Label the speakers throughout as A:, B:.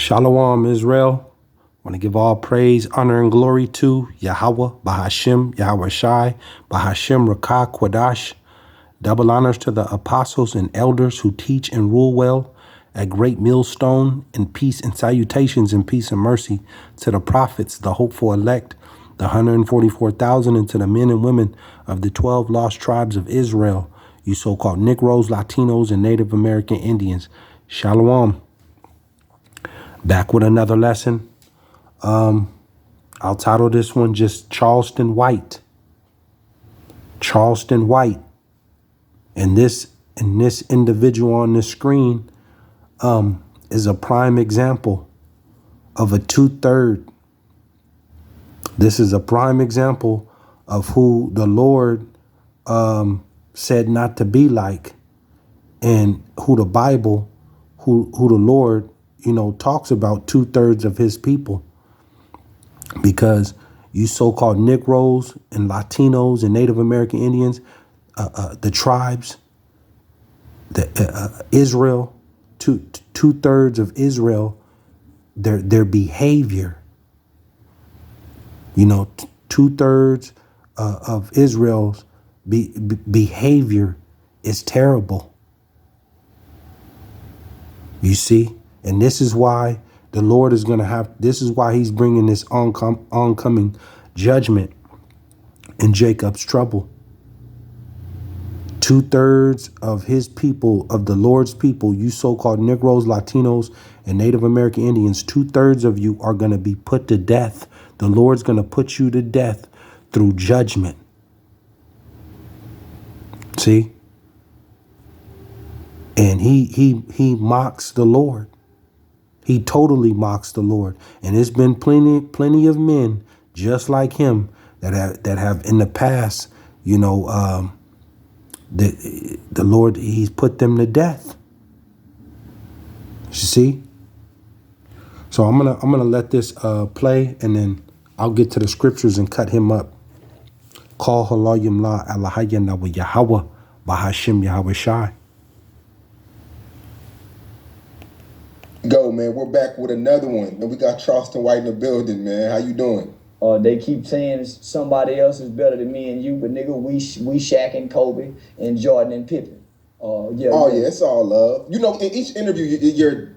A: Shalom, Israel. I want to give all praise, honor, and glory to Yahawah, BASHAM, YAHAWAHSHI, BASHAM, Rakah, Quadash. Double honors to the apostles and elders who teach and rule well at Great Millstone, and peace and salutations and peace and mercy to the prophets, the hopeful elect, the 144,000, and to the men and women of the 12 lost tribes of Israel, you so-called Negroes, Latinos, and Native American Indians. Shalom. Back with another lesson. I'll title this one just Charleston White. Charleston White. And this individual on this screen is a prime example of a 2/3. This is a prime example of who the Lord said not to be like, and who the Bible, who the Lord, talks about 2/3 of his people. Because you so-called Negroes and Latinos and Native American Indians, the tribes, Israel, 2/3 of Israel, their behavior, 2/3 of Israel's behavior is terrible. You see, and this is why the Lord is going to have, this is why he's bringing this oncoming judgment in Jacob's trouble. 2/3 of his people, of the Lord's people, you so-called Negroes, Latinos, and Native American Indians, 2/3 of you are going to be put to death. The Lord's going to put you to death through judgment. See? And he mocks the Lord. He totally mocks the Lord. And there's been plenty of men just like him that have in the past, the Lord, he's put them to death. You see? So I'm gonna let this play, and then I'll get to the scriptures and cut him up. Call halayim la alahayana wa Yahawah, BASHAM, YAHAWAHSHI.
B: Go, man. We're back with another one. And we got Charleston White in the building, man. How you doing?
C: They keep saying somebody else is better than me and you, but nigga, we Shaq and Kobe and Jordan and Pippen. Yeah,
B: it's all love. In each interview,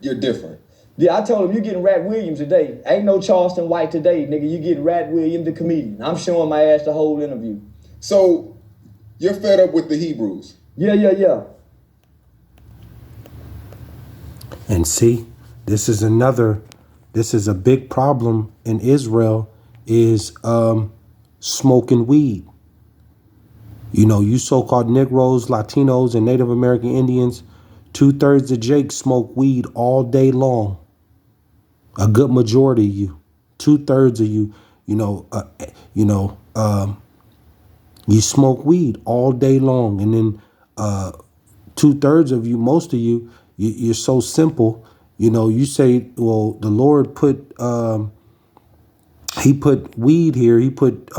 B: you're different.
C: Yeah, I told him you getting Rat Williams today. Ain't no Charleston White today, nigga. You getting Rat Williams, the comedian. I'm showing my ass the whole interview.
B: So you're fed up with the Hebrews?
C: Yeah.
A: And see, this is a big problem in Israel, is smoking weed. You so-called Negroes, Latinos, and Native American Indians, 2/3 of Jake smoke weed all day long. A good majority of you, 2/3 of you, you smoke weed all day long. And then 2/3 of you, most of you, you're so simple. You say, well, the Lord put, he put weed here. He put,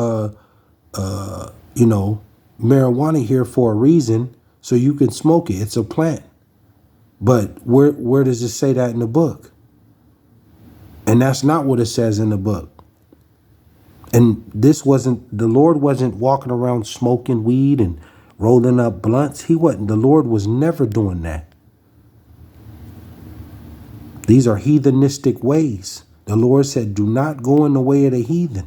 A: marijuana here for a reason, so you can smoke it. It's a plant. But where does it say that in the book? And that's not what it says in the book. And the Lord wasn't walking around smoking weed and rolling up blunts. The Lord was never doing that. These are heathenistic ways. The Lord said, do not go in the way of the heathen.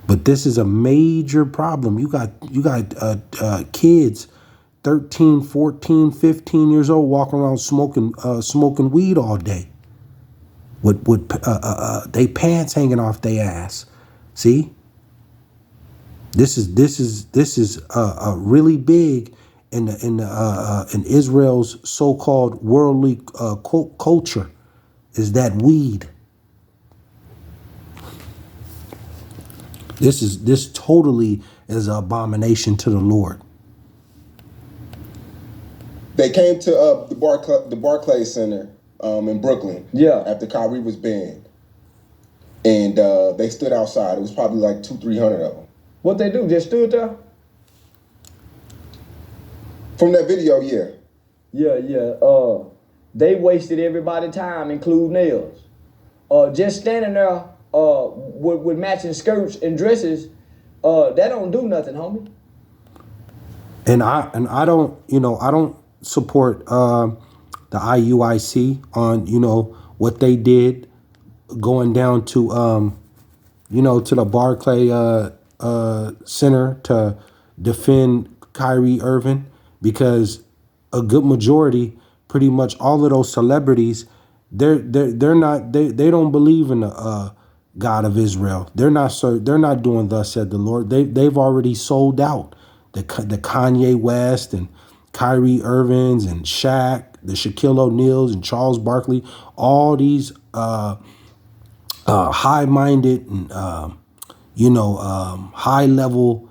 A: But this is a major problem. You got kids, 13, 14, 15 years old, walking around smoking weed all day with they pants hanging off their ass. See? This is really big in Israel's so-called worldly culture, is that weed. This totally is an abomination to the Lord.
B: They came to the Barclays Center in Brooklyn.
C: Yeah.
B: After Kyrie was banned, and they stood outside. It was probably like 200-300 of them.
C: What they do? Just stood there?
B: From that video, yeah.
C: Yeah. they wasted everybody's time, including theirs. Just standing there with matching skirts and dresses, that don't do nothing, homie.
A: And I don't, I don't support the IUIC on, what they did going down to, to the Barclay Center to defend Kyrie Irving, because a good majority, pretty much all of those celebrities, they're not, they don't believe in the God of Israel. They're not doing thus said the Lord. They've already sold out. The Kanye West and Kyrie Irvings and Shaq, the Shaquille O'Neals and Charles Barkley, all these high-minded and high-level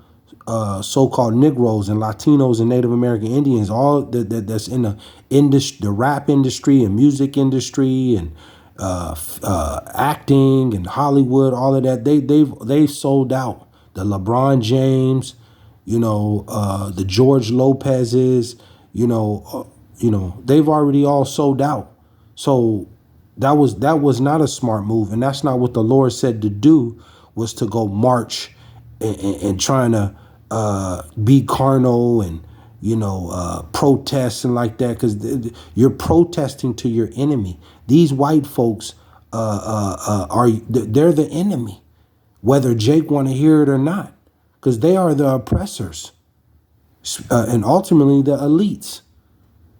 A: so-called Negroes and Latinos and Native American Indians, all that's in the industry, the rap industry and music industry and acting and Hollywood, all of that. They've sold out. The LeBron James, the George Lopez's, they've already all sold out. So that was not a smart move, and that's not what the Lord said to do, was to go march and trying to be carnal and protest and like that, because you're protesting to your enemy. These white folks they're the enemy, whether Jake want to hear it or not, because they are the oppressors and ultimately the elites.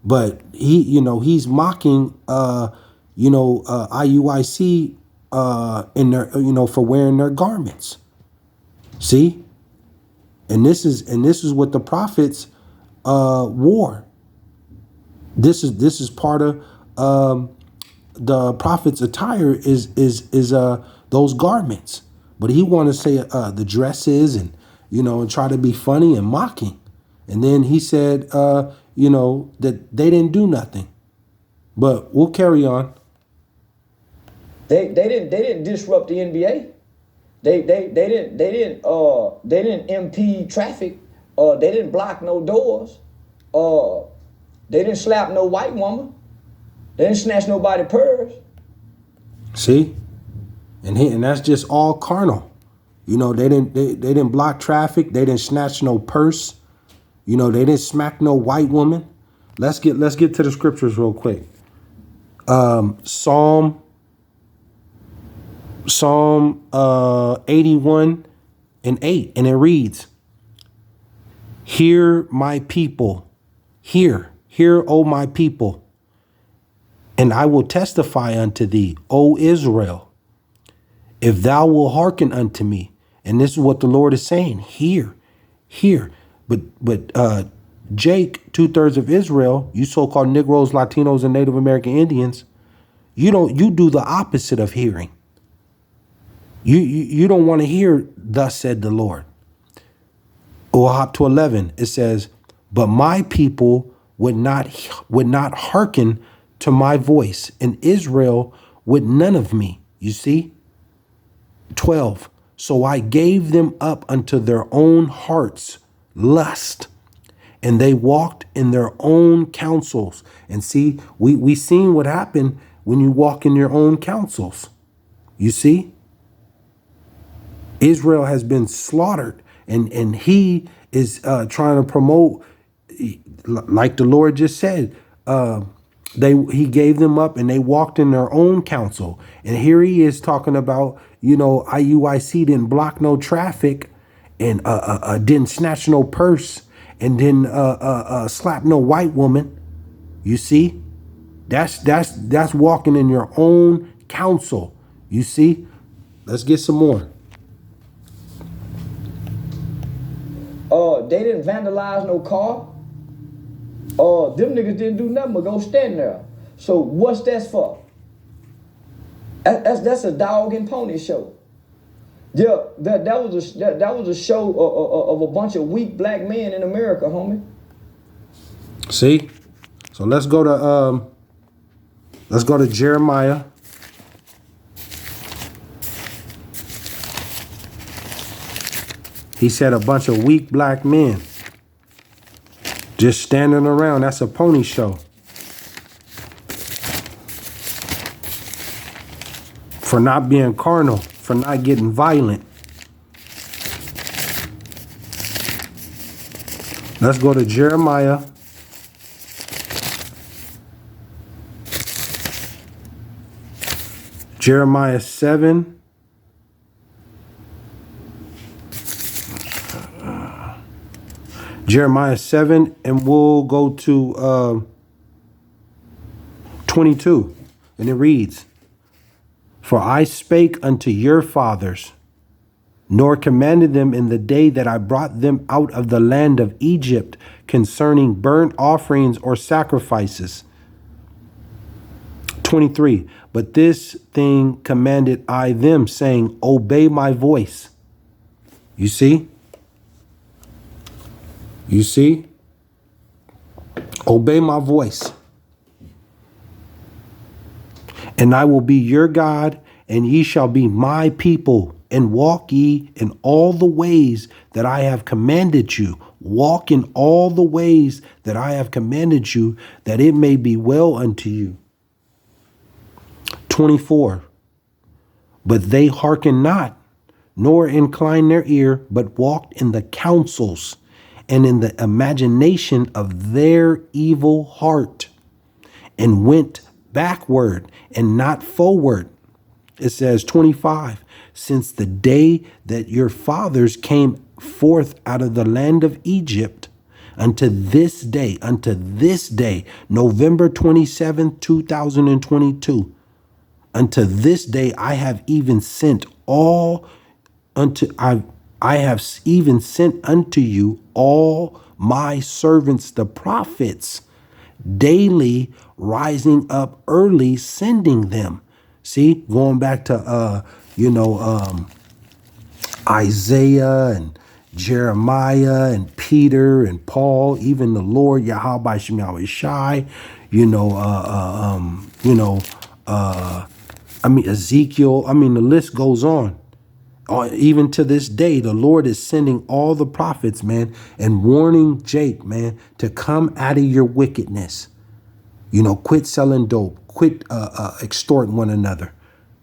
A: But he's mocking IUIC in their for wearing their garments. See? And this is what the prophets wore. This is part of the prophet's attire is those garments. But he want to say the dresses and and try to be funny and mocking. And then he said that they didn't do nothing. But we'll carry on.
C: They didn't disrupt the NBA. They didn't impede traffic. They didn't block no doors. They didn't slap no white woman. They didn't snatch nobody purse.
A: See, and that's just all carnal. They didn't block traffic. They didn't snatch no purse. They didn't smack no white woman. Let's get to the scriptures real quick. Psalm 81 and 8, and it reads, "Hear my people, hear, O my people, and I will testify unto thee, O Israel, if thou wilt hearken unto me." And this is what the Lord is saying: hear. But Jake, 2/3 of Israel, you so-called Negroes, Latinos, and Native American Indians, you do the opposite of hearing. You don't want to hear thus said the Lord. Or hop to 11. It says, "But my people would not hearken to my voice, and Israel would none of me." You see? 12. "So I gave them up unto their own hearts' lust, and they walked in their own counsels." And see, we seen what happened when you walk in your own counsels. You see? Israel has been slaughtered, and he is trying to promote, like the Lord just said, he gave them up and they walked in their own counsel. And here he is talking about, IUIC didn't block no traffic and didn't snatch no purse and didn't slap no white woman. You see? That's walking in your own counsel. You see? Let's get some more.
C: They didn't vandalize no car. Them niggas didn't do nothing but go stand there. So what's that for? That's a dog and pony show. Yeah, that was a show of a bunch of weak black men in America, homie.
A: See? So let's go to Jeremiah. He said a bunch of weak black men just standing around. That's a pony show. for not being carnal, for not getting violent. Let's go to Jeremiah. Jeremiah 7. Jeremiah 7, and we'll go to 22. And it reads, "For I spake unto your fathers, nor commanded them in the day that I brought them out of the land of Egypt concerning burnt offerings or sacrifices." 23. "But this thing commanded I them, saying, Obey my voice." You see? You see? Obey my voice. "And I will be your God, and ye shall be my people, and walk ye in all the ways that I have commanded you." Walk in all the ways that I have commanded you, that it may be well unto you. 24. "But they hearkened not, nor inclined their ear, but walked in the counsels and in the imagination of their evil heart, and went backward and not forward." It says 25, "Since the day that your fathers came forth out of the land of Egypt unto this day, November 27th, 2022, unto this day I have even sent unto you all my servants the prophets, daily rising up early, sending them." See, going back to Isaiah and Jeremiah and Peter and Paul, even the Lord YAHAWAHSHI, Ezekiel. The list goes on. Even to this day, the Lord is sending all the prophets, man, and warning Jake, man, to come out of your wickedness. Quit selling dope, quit extorting one another,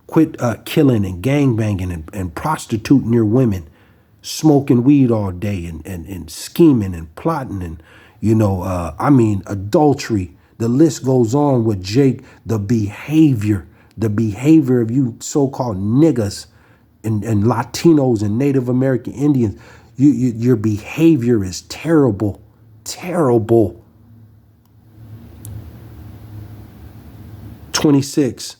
A: quit killing and gangbanging and prostituting your women, smoking weed all day and scheming and plotting and, adultery. The list goes on with Jake, the behavior of you so-called niggas and Latinos and Native American Indians. Your behavior is terrible, terrible. 26.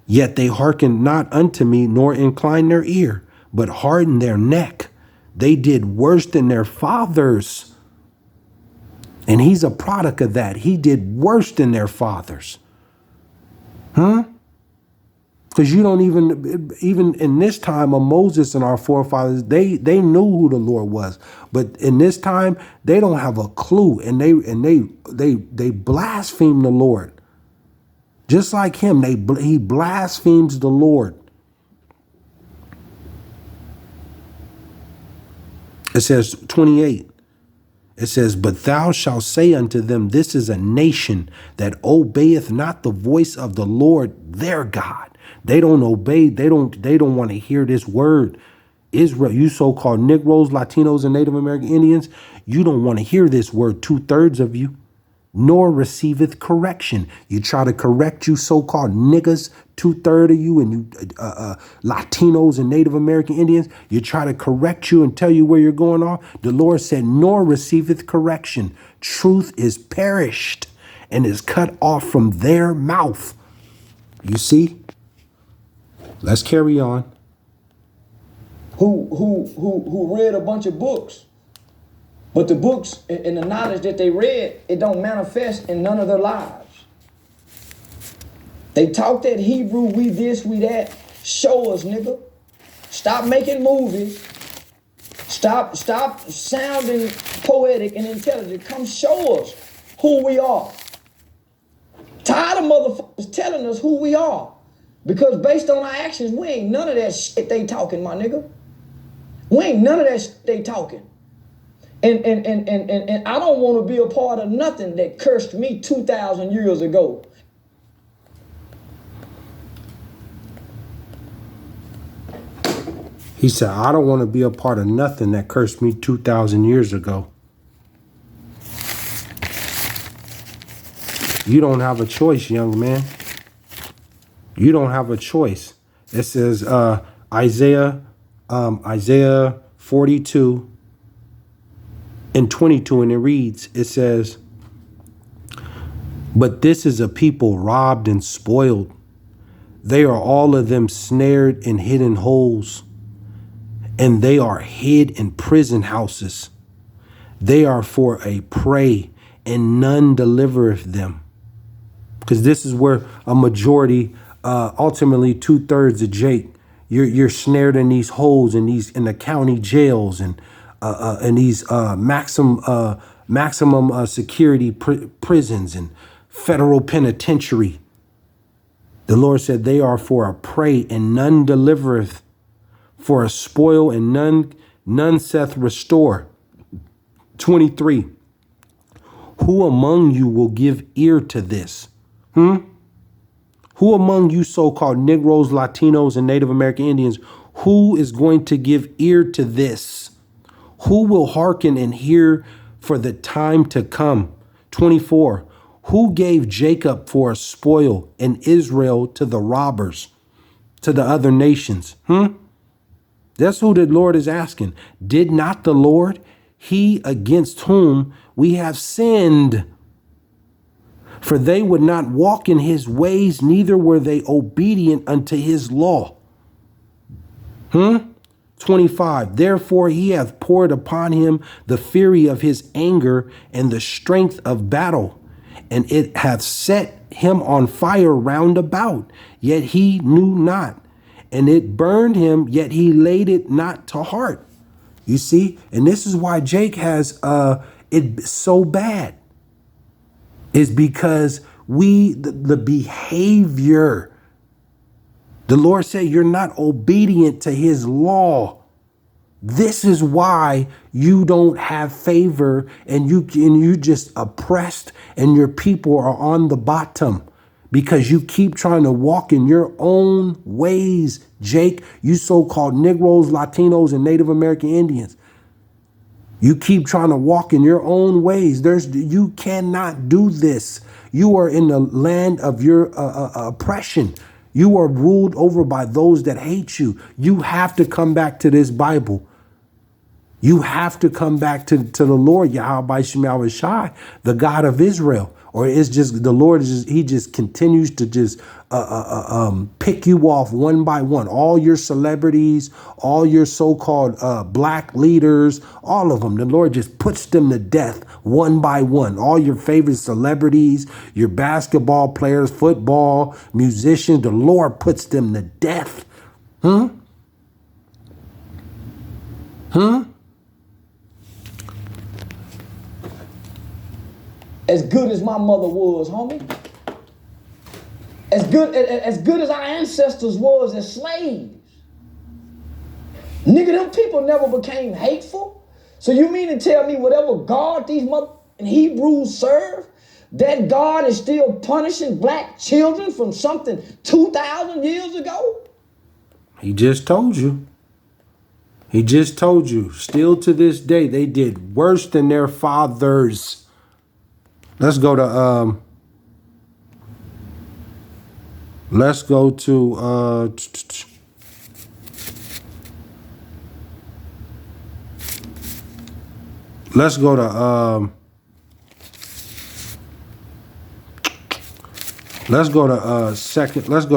A: "Yet they hearkened not unto me, nor inclined their ear, but hardened their neck. They did worse than their fathers." And he's a product of that. He did worse than their fathers. Because you don't even in this time of Moses and our forefathers, they knew who the Lord was. But in this time, they don't have a clue, and they blaspheme the Lord. Just like him, he blasphemes the Lord. It says 28. It says, "But thou shalt say unto them, This is a nation that obeyeth not the voice of the Lord their God." They don't obey. They don't want to hear this word. Israel, you so-called Negroes, Latinos, and Native American Indians, you don't want to hear this word, 2/3 of you. "Nor receiveth correction." You try to correct, you so-called niggas, 2/3 of you, and you Latinos and Native American Indians, you try to correct you and tell you where you're going off. The Lord said, "Nor receiveth correction." Truth is perished and is cut off from their mouth. You see? Let's carry on.
C: Who read a bunch of books, but the books and the knowledge that they read, it don't manifest in none of their lives. They talk that Hebrew, we this, we that. Show us, nigga. Stop making movies. Stop sounding poetic and intelligent. Come show us who we are. Tired of motherfuckers telling us who we are. Because based on our actions, we ain't none of that shit they talking, my nigga. We ain't none of that shit they talking. And I don't want to be a part of nothing that cursed me 2,000 years ago.
A: He said, I don't want to be a part of nothing that cursed me 2,000 years ago. You don't have a choice, young man. You don't have a choice. It says Isaiah 42 and 22, and it reads, it says, but this is a people robbed and spoiled. They are all of them snared in hidden holes, and they are hid in prison houses. They are for a prey, and none delivereth them. Because this is where a majority, ultimately 2/3 of Jake, you're snared in these holes, in the county jails, and these maximum security prisons and federal penitentiary. The Lord said they are for a prey, and none delivereth, for a spoil, and none saith restore. 23. Who among you will give ear to this? Who among you so-called Negroes, Latinos, and Native American Indians, who is going to give ear to this? Who will hearken and hear for the time to come? 24. Who gave Jacob for a spoil and Israel to the robbers, to the other nations? That's who the Lord is asking. Did not the Lord, he against whom we have sinned? For they would not walk in his ways, neither were they obedient unto his law. 25. Therefore he hath poured upon him the fury of his anger and the strength of battle, and it hath set him on fire round about, yet he knew not. And it burned him, yet he laid it not to heart. You see? And this is why Jake has it so bad. Is because the behavior, the Lord said you're not obedient to his law. This is why you don't have favor, and you just oppressed, and your people are on the bottom, because you keep trying to walk in your own ways, Jake. You so-called Negroes, Latinos, and Native American Indians. You keep trying to walk in your own ways. You cannot do this. You are in the land of your oppression. You are ruled over by those that hate you. You have to come back to this Bible. You have to come back to the Lord, YAHAWAHSHI, the God of Israel. Or it's just the Lord he just continues to just pick you off one by one. All your celebrities, all your so-called black leaders, all of them. The Lord just puts them to death one by one. All your favorite celebrities, your basketball players, football, musicians, the Lord puts them to death.
C: As good as my mother was, homie. As good as our ancestors was as slaves. Nigga, them people never became hateful. So you mean to tell me whatever God these mother and Hebrews serve, that God is still punishing black children from something 2,000 years ago?
A: He just told you. He just told you. Still to this day, they did worse than their fathers. Let's go to let's go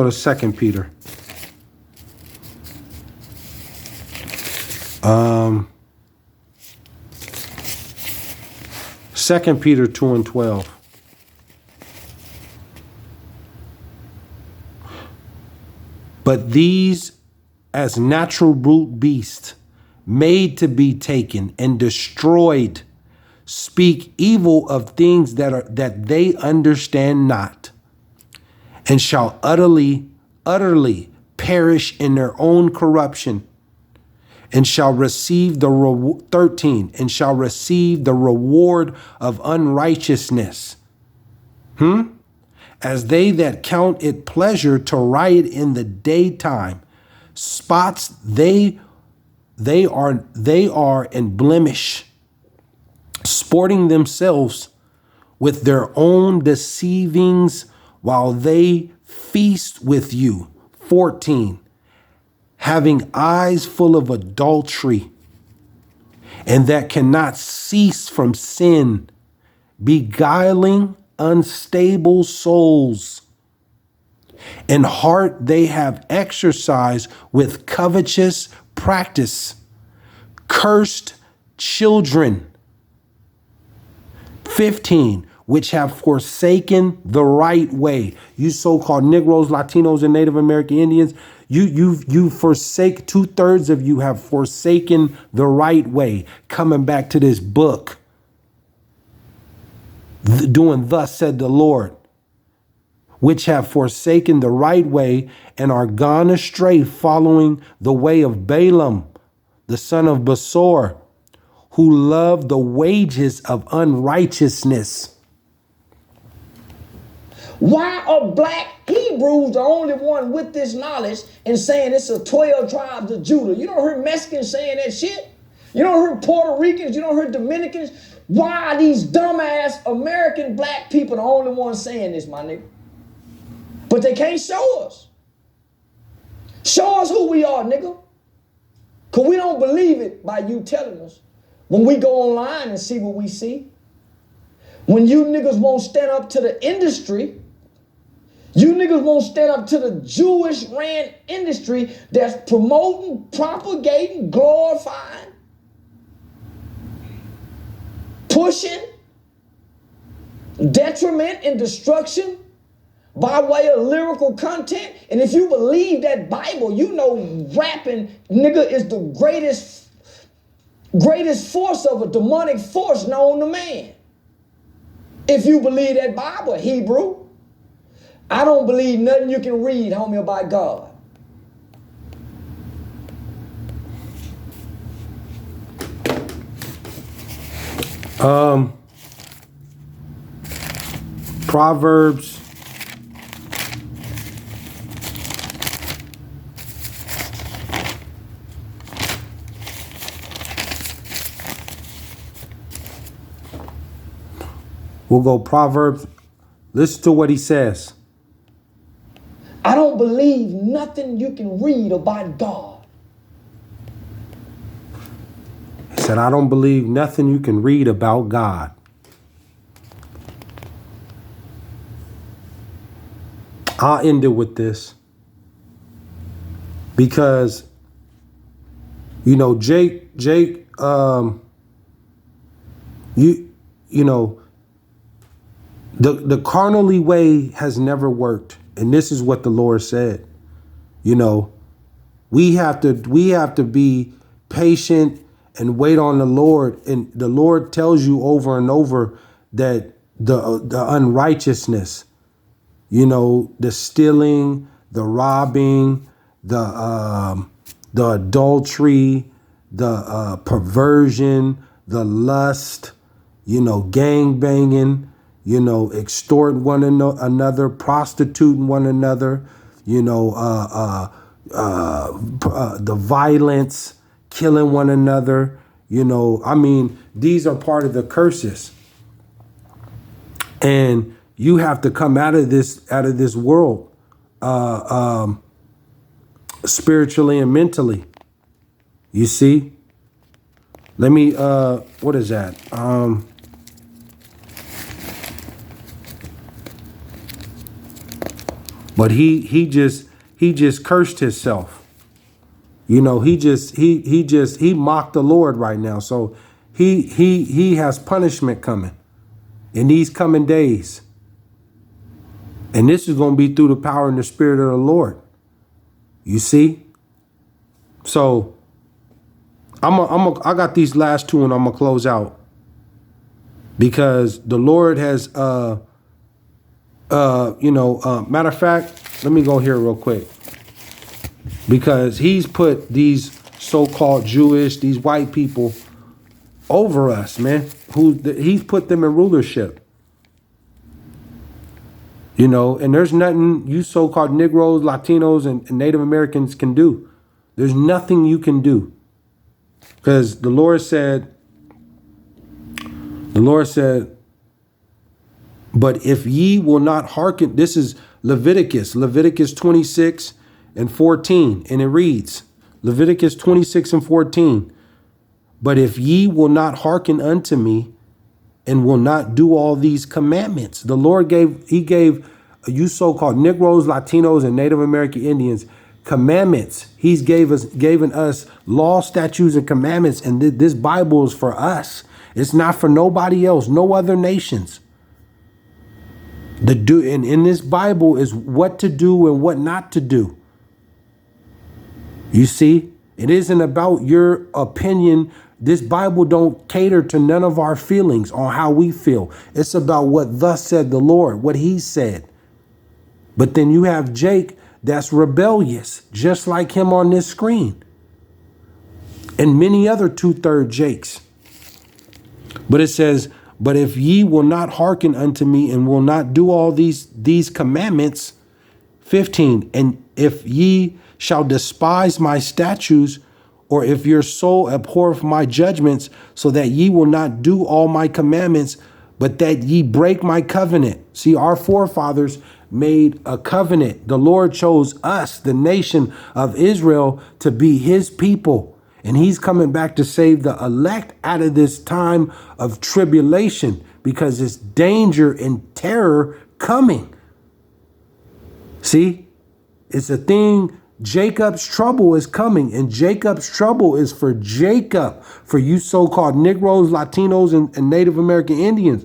A: to Second Peter. 2 Peter 2 and 12. But these, as natural brute beasts, made to be taken and destroyed, speak evil of things that they understand not, and shall utterly perish in their own corruption, and shall receive the 13, and shall receive the reward of unrighteousness. As they that count it pleasure to riot in the daytime, spots they they are in blemish, sporting themselves with their own deceivings while they feast with you. 14, having eyes full of adultery, and that cannot cease from sin, beguiling unstable souls. In heart they have exercised with covetous practice. Cursed children. 15, which have forsaken the right way. You so-called Negroes, Latinos, and Native American Indians, you forsake, 2/3 of you have forsaken the right way. Coming back to this book, doing thus said the Lord, which have forsaken the right way and are gone astray, following the way of Balaam, the son of Besor, who loved the wages of unrighteousness.
C: Why are black Hebrews the only one with this knowledge and saying it's a 12 tribes of Judah? You don't hear Mexicans saying that shit. You don't hear Puerto Ricans. You don't hear Dominicans. Why are these dumbass American black people the only ones saying this, my nigga? But they can't show us. Show us who we are, nigga. Because we don't believe it by you telling us. When we go online and see what we see. When you niggas won't stand up to the industry. You niggas won't stand up to the Jewish ran industry that's promoting, propagating, glorifying, pushing detriment and destruction by way of lyrical content. And if you believe that Bible, you know rapping, nigga, is the greatest force of a demonic force known to man. If you believe that Bible, Hebrew. I don't believe nothing you can read, homie, about God.
A: Proverbs. We'll go Proverbs. Listen to what he says.
C: I don't believe nothing you can read about God.
A: He said, I don't believe nothing you can read about God. I'll end it with this. Because, you know, Jake, you know, the carnally way has never worked. And this is what the Lord said. You know, we have to be patient and wait on the Lord. And the Lord tells you over and over that the unrighteousness, you know, the stealing, the robbing, the adultery, the perversion, the lust, you know, gang banging, you know, extort one another, prostituting one another, you know, the violence, killing one another, you know. I mean, these are part of the curses. And you have to come out of this world spiritually and mentally. You see? Let me what is that? But he just cursed himself. You know, he mocked the Lord right now. So he has punishment coming in these coming days. And this is going to be through the power and the spirit of the Lord. You see? So I got these last two and I'm gonna close out. Because the Lord has matter of fact, let me go here real quick. Because he's put these so-called Jewish, these white people over us, man. He's put them in rulership. You know, and there's nothing you so-called Negroes, Latinos, and Native Americans can do. There's nothing you can do. Because the Lord said, but if ye will not hearken, this is Leviticus 26 and 14. And it reads, Leviticus 26 and 14. But if ye will not hearken unto me and will not do all these commandments, the Lord gave you so-called Negroes, Latinos, and Native American Indians commandments. He's given us law, statutes, and commandments. And this Bible is for us. It's not for nobody else, no other nations. And in this Bible is what to do and what not to do. You see, it isn't about your opinion. This Bible don't cater to none of our feelings on how we feel. It's about what thus said the Lord, what he said. But then you have Jake that's rebellious, just like him on this screen. And many other 2/3 Jakes. But it says, but if ye will not hearken unto me and will not do all these commandments, 15, and if ye shall despise my statutes, or if your soul abhorreth my judgments, so that ye will not do all my commandments, but that ye break my covenant. See, our forefathers made a covenant. The Lord chose us, the nation of Israel, to be his people. And he's coming back to save the elect out of this time of tribulation, because it's danger and terror coming. See, it's a thing. Jacob's trouble is coming, and Jacob's trouble is for Jacob, for you so-called Negroes, Latinos, and Native American Indians.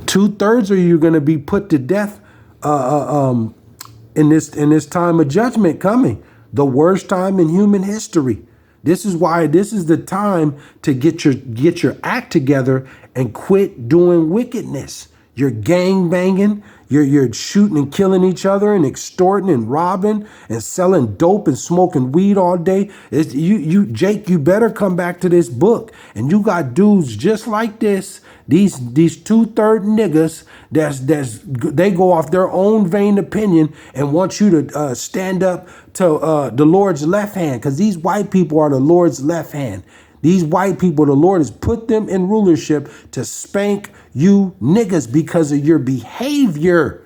A: 2/3 of you are going to be put to death in this time of judgment coming. The worst time in human history. This is why this is the time to get your act together and quit doing wickedness. You're gang banging, you're shooting and killing each other and extorting and robbing and selling dope and smoking weed all day. Jake, you better come back to this book. And you got dudes just like this. These 2/3 niggas they go off their own vain opinion and want you to stand up to the Lord's left hand, because these white people are the Lord's left hand. These white people, the Lord has put them in rulership to spank you niggas because of your behavior.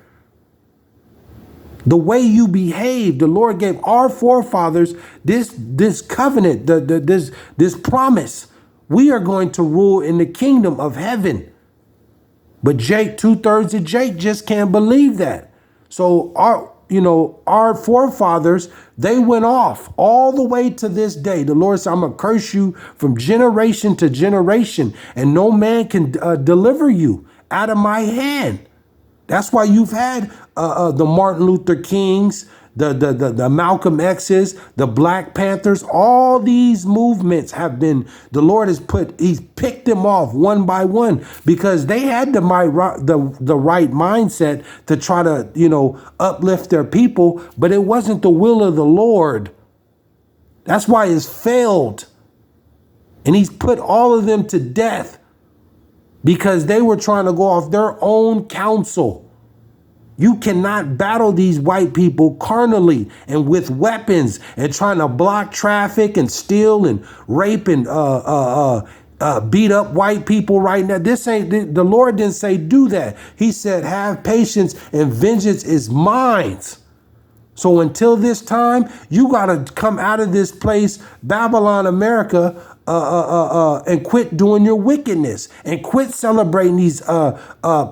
A: The way you behave, the Lord gave our forefathers this covenant, this promise. We are going to rule in the kingdom of heaven. But Jake, 2/3 of Jake just can't believe that. So our forefathers, they went off all the way to this day. The Lord said, I'm going to curse you from generation to generation, and no man can deliver you out of my hand. That's why you've had the Martin Luther Kings, the Malcolm X's, the Black Panthers. All these movements have been, the Lord he's picked them off one by one, because they had the right mindset to try to, uplift their people, but it wasn't the will of the Lord. That's why it's failed. And he's put all of them to death because they were trying to go off their own counsel. You cannot battle these white people carnally and with weapons and trying to block traffic and steal and rape and beat up white people right now. The Lord didn't say do that. He said, have patience and vengeance is mine. So until this time, you got to come out of this place, Babylon, America, and quit doing your wickedness and quit celebrating these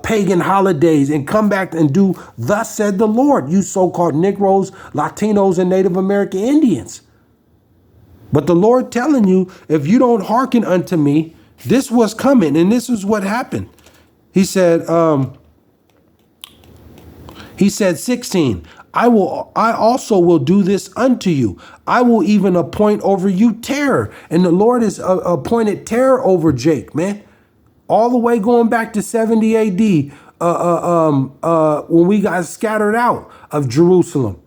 A: pagan holidays and come back and do thus said the Lord, you so-called Negroes, Latinos, and Native American Indians. But the Lord telling you, if you don't hearken unto me, this was coming, and this is what happened. He said 16, I also will do this unto you. I will even appoint over you terror. And the Lord has appointed terror over Jake, man. All the way going back to 70 AD, when we got scattered out of Jerusalem.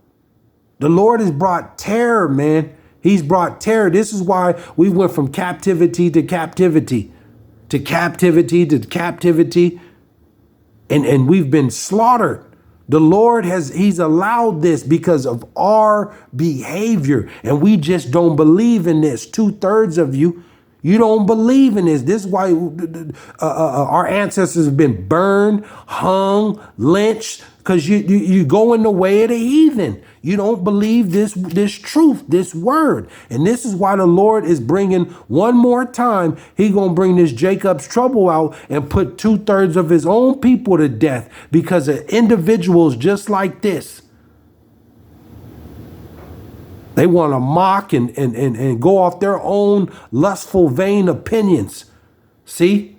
A: The Lord has brought terror, man. He's brought terror. This is why we went from captivity to captivity, to captivity to captivity. And we've been slaughtered. The Lord he's allowed this because of our behavior. And we just don't believe in this. 2/3 of you, you don't believe in this. This is why our ancestors have been burned, hung, lynched, because you go in the way of the heathen. You don't believe this truth, this word. And this is why the Lord is bringing one more time. He going to bring this Jacob's trouble out and put 2/3 of his own people to death because of individuals just like this. They want to mock and go off their own lustful, vain opinions. See?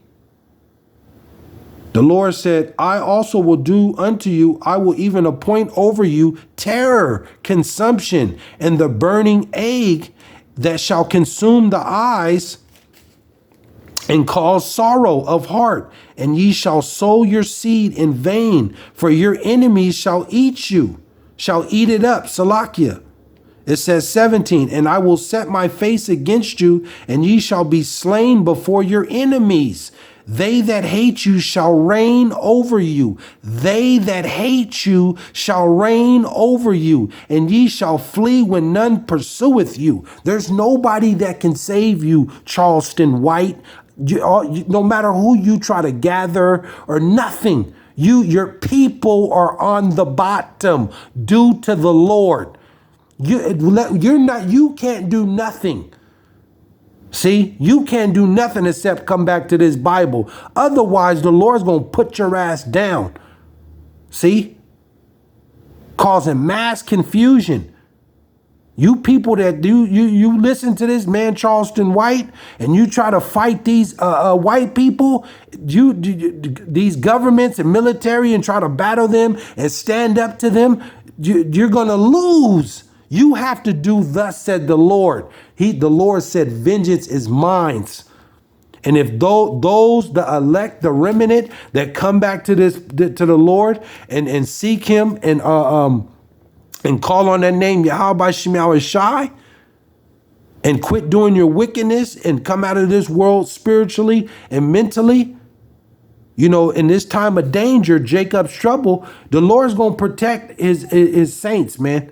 A: The Lord said, I also will do unto you, I will even appoint over you terror, consumption, and the burning ague that shall consume the eyes and cause sorrow of heart. And ye shall sow your seed in vain, for your enemies shall eat you, shall eat it up. Salakia. It says 17, and I will set my face against you, and ye shall be slain before your enemies. They that hate you shall reign over you. They that hate you shall reign over you, and ye shall flee when none pursueth you. There's nobody that can save you, Charleston White. No matter who you try to gather or nothing, your people are on the bottom due to the Lord. You can't do nothing. See, you can't do nothing except come back to this Bible. Otherwise, the Lord's going to put your ass down. See? Causing mass confusion. You people that you listen to this man, Charleston White, and you try to fight these white people, these governments and military and try to battle them and stand up to them, you're going to lose. You have to do thus said the Lord. The Lord said, vengeance is mine. And if those, the elect, the remnant that come back to the Lord and seek him and call on that name, YAHAWAHSHI, and quit doing your wickedness and come out of this world spiritually and mentally, in this time of danger, Jacob's trouble, the Lord's going to protect his saints, man.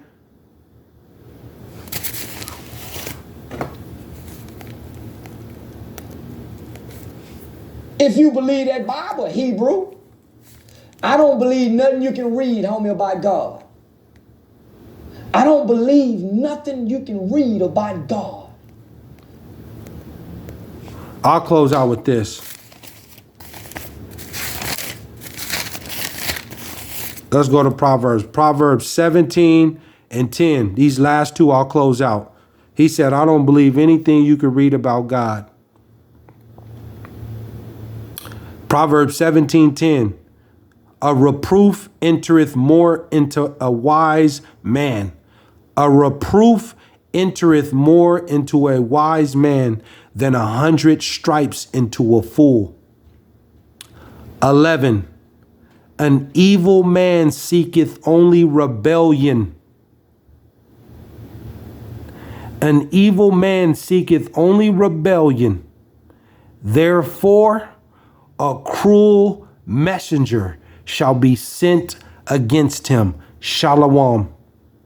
C: If you believe that Bible, Hebrew, I don't believe nothing you can read, homie, about God. I don't believe nothing you can read about God.
A: I'll close out with this. Let's go to Proverbs. Proverbs 17 and 10. These last two I'll close out. He said, I don't believe anything you can read about God. Proverbs 17:10. A reproof entereth more into a wise man. A reproof entereth more into a wise man than 100 stripes into a fool. 11. An evil man seeketh only rebellion. An evil man seeketh only rebellion. Therefore, a cruel messenger shall be sent against him. Shalom.